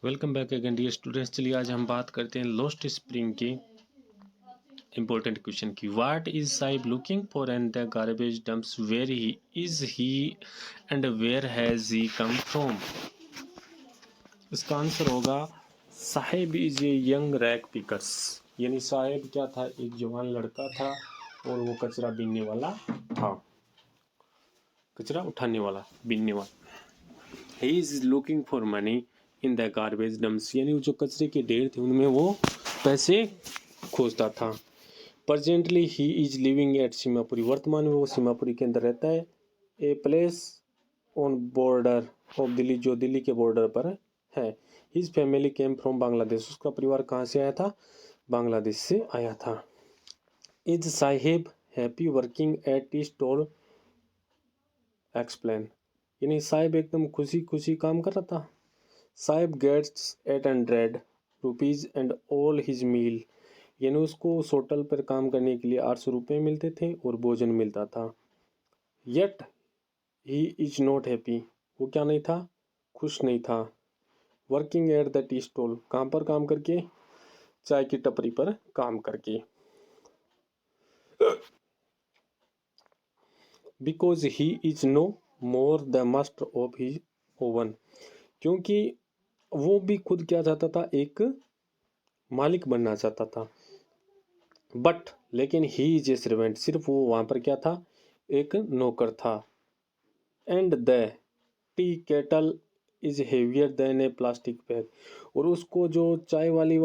Welcome back again dear students. चलिए आज हम बात करते हैं लोस्ट स्प्रिंग की इम्पोर्टेंट क्वेश्चन की। What is Saheb looking for and the garbage dumps, where he is he and where has he come from. इसका आंसर होगा Saheb is a young rag pickers, यानी साहिब क्या था, एक जवान लड़का था और वो कचरा बीनने वाला था, कचरा उठाने वाला, बीनने वाला। He is looking for money in the garbage dumps, यानी जो कचरे के ढेर थे उनमें वो पैसे खोजता था। Presently he is living at Seemapuri, वर्तमान में वो सीमापुरी के अंदर रहता है। A place on border of Delhi, जो दिल्ली के बॉर्डर पर है। His family came from Bangladesh, उसका परिवार कहाँ से आया था, बांग्लादेश से आया था। Is Saheb happy working at tea store, explain, यानी साहिब एकदम खुशी खुशी काम कर रहा था। Saheb gets 800 rupees and all his meal, यानी उसको उस होटल पर काम करने के लिए 800 रुपये मिलते थे और भोजन मिलता था। Yet he is not happy, वो क्या नहीं था, खुश नहीं था। Working at the tea stall, कहाँ पर काम करके, चाय की टपरी पर काम करके। Because he is no more the master of his own, क्योंकि वो भी खुद क्या चाहता था, एक मालिक बनना चाहता था। बट लेकिन ही इज ए सर्वेंट, सिर्फ वो वहां पर क्या था, एक नौकर था। And the tea kettle is heavier than a plastic bag, और उसको जो चाय वाली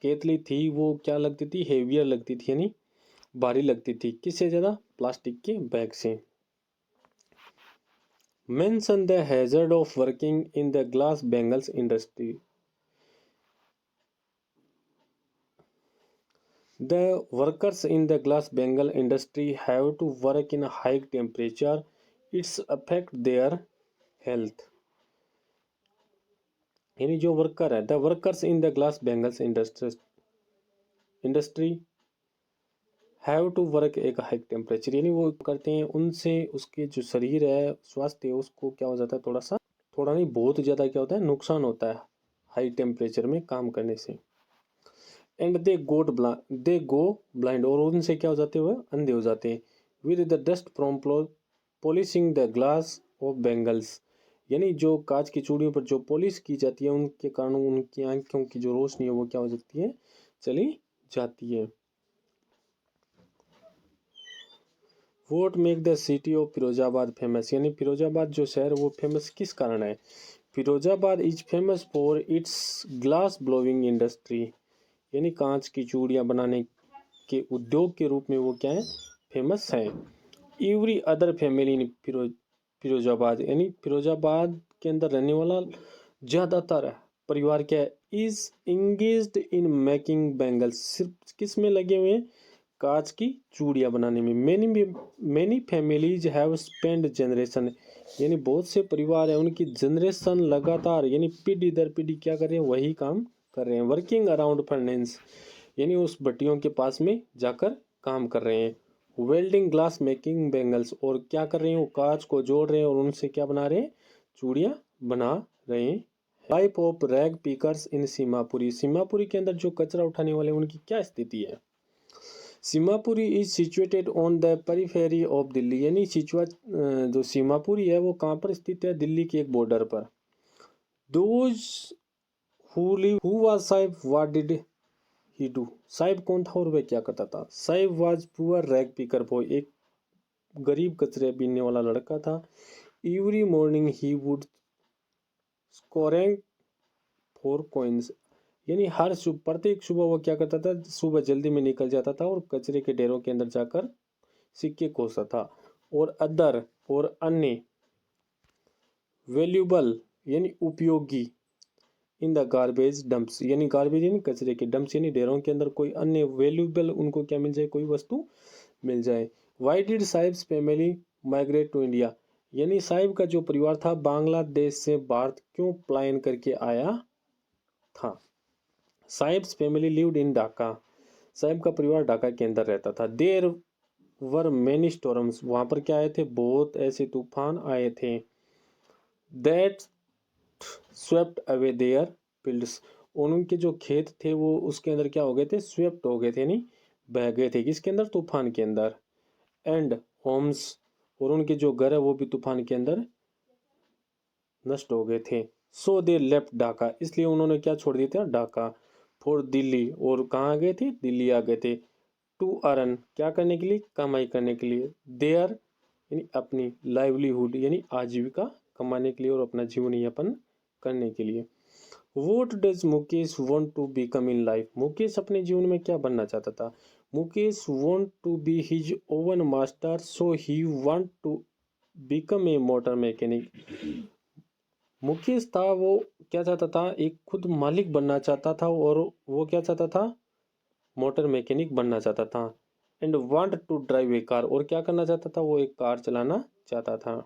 केतली थी वो क्या लगती थी, हेवियर लगती थी, यानी भारी लगती थी। किससे ज़्यादा, प्लास्टिक के बैग से। Mention the hazard of working in the glass bangles industry, the workers in the glass bangle industry have to work in a high temperature, it's affect their health, यानी जो वर्कर है, the workers in the glass bangles industry have to work at high temperature, यानी वो करते हैं, उनसे उसके जो शरीर है, स्वास्थ्य है, उसको क्या हो जाता है, थोड़ा सा, थोड़ा नहीं बहुत ज़्यादा क्या होता है, नुकसान होता है हाई टेम्परेचर में काम करने से। एंड दे गो ब्लाइंड, और उनसे क्या हो जाते हैं, वह अंधे हो जाते हैं। With the dust from polishing the glass of bangles, यानी जो कांच की चूड़ियों पर जो पॉलिश की जाती है, उनके कारण उनकी आंखों की जो रोशनी है वो क्या हो जाती है, चली जाती है। Vote make the city of Firozabad famous, यानी फिरोजाबाद जो शहर वो फेमस किस कारण है। Firozabad is famous for its glass blowing industry, यानी कांच की चूड़ियाँ बनाने के उद्योग के रूप में वो क्या है, फेमस है। Every other family in Firozabad, यानी फिरोजाबाद के अंदर रहने वाला ज़्यादातर परिवार क्या है, is engaged in making bangles, सिर्फ किस में लगे हुए हैं, कांच की चूड़ियाँ बनाने में। Many families have spend generation, यानी बहुत से परिवार है, उनकी जनरेशन लगातार, यानी पीढ़ी दर पीढ़ी क्या कर रहे हैं, वही काम कर रहे हैं। वर्किंग अराउंड फर्नेस, यानी उस भट्टियों के पास में जाकर काम कर रहे हैं। वेल्डिंग ग्लास मेकिंग बैंगल्स, और क्या कर रहे हैं, वो कांच को जोड़ रहे हैं और उनसे क्या बना रहे हैं, चूड़ियाँ बना रहे हैं। टाइप ऑफ रैग पिकर्स इन सीमापुरी, सीमापुरी के अंदर जो कचरा उठाने वाले उनकी क्या स्थिति है। Seemapuri is situated on the periphery of Delhi, यानी जो सीमापुरी है वो कहाँ पर स्थित है, दिल्ली के एक बॉर्डर पर। Those who was Sahib, what did he do, Sahib कौन था और वह क्या करता था। Sahib was poor rag picker boy, एक गरीब कचरे बीनने वाला लड़का था। Every morning he would scoring for coins, यानी हर प्रत्येक सुबह वो क्या करता था, सुबह जल्दी में निकल जाता था और कचरे के ढेरों के अंदर जाकर सिक्के खोजता था। और अदर, और अन्य, वैल्यूबल यानी उपयोगी, इन द गार्बेज डंप्स, यानी गार्बेज यानी कचरे के डंप्स, यानी ढेरों के अंदर कोई अन्य वैल्यूबल उनको क्या मिल जाए, कोई वस्तु मिल जाए। Why did Saheb's family migrate to India, यानी साहिब का जो परिवार था बांग्लादेश से भारत क्यों पलायन करके आया था। Sahibs family lived in Dhaka, Sahib का परिवार ढाका के अंदर रहता था। देर वर मेनी स्टॉर्म्स, वहां पर क्या आए थे, बहुत ऐसे तूफान आए थे। That swept away there fields, और उनके जो खेत थे वो उसके अंदर क्या हो गए थे, स्वेप्ट हो गए थे, यानी बह गए थे, किसके अंदर, तूफान के अंदर। एंड होम्स, और उनके जो घर है वो भी तूफान के अंदर नष्ट हो गए थे। सो दे लेफ्ट ढाका, इसलिए उन्होंने क्या छोड़ दिया था, ढाका। फॉर दिल्ली, और कहाँ गए थे, दिल्ली आ गए थे। टू अर्न, क्या करने के लिए, कमाई करने के लिए। देयर, यानी अपनी, लाइवलीहुड यानी आजीविका कमाने के लिए और अपना जीवन यापन करने के लिए। What does Mukesh want to become in life, Mukesh अपने जीवन में क्या बनना चाहता था। Mukesh want to be his own master, so he want to become a motor mechanic. Mukesh था वो क्या चाहता था, एक खुद मालिक बनना चाहता था, और वो क्या चाहता था, मोटर मैकेनिक बनना चाहता था। And want to drive a car, और क्या करना चाहता था, वो एक कार चलाना चाहता था।